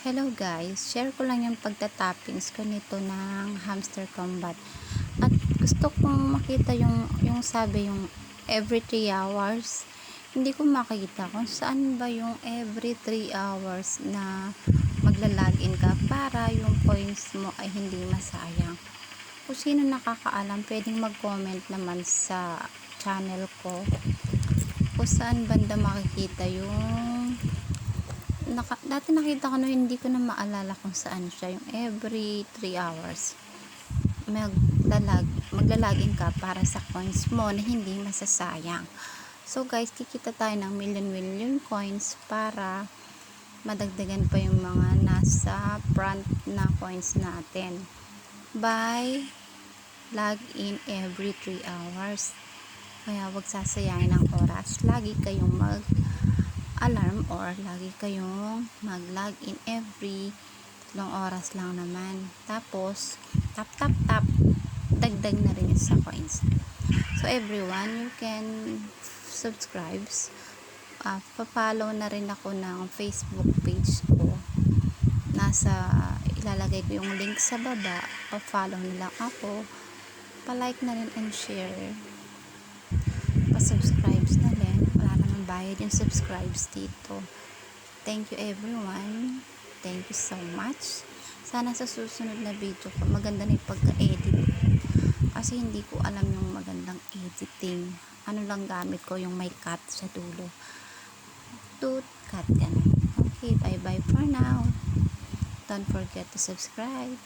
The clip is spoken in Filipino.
Hello guys, share ko lang yung pagtatappings ko nito ng hamster combat. At gusto kong makita yung sabi yung every 3 hours. Hindi ko makita kung saan ba yung every 3 hours na magla-login ka para yung points mo ay hindi masayang. Kung sino nakakaalam, pwedeng mag-comment naman sa channel ko kung saan banda makikita yung dati nakita ko no, hindi ko na maalala kung saan siya, yung every 3 hours maglalagin ka para sa coins mo na hindi masasayang. So guys, kikita tayo ng million coins para madagdagan pa yung mga nasa front na coins natin by log in every 3 hours. Kaya wag sasayangin ng oras, lagi kayong alarm or lagi kayong mag-log in every 3 oras lang naman. Tapos, tap, dagdag na rin sa coins. So, everyone, you can subscribe. Pa-follow na rin ako ng Facebook page ko. Ilalagay ko yung link sa baba. Pa-follow na lang ako. Pa-like na rin and share. Pa-subscribe na rin. Wala namang bayad yung subscribes dito. Thank you everyone. Thank you so much. Sana sa susunod na video ko maganda na yung pagka-edit. Kasi hindi ko alam yung magandang editing. Ano lang gamit ko, yung may cut sa dulo. Cut ganun. Okay, bye bye for now. Don't forget to subscribe.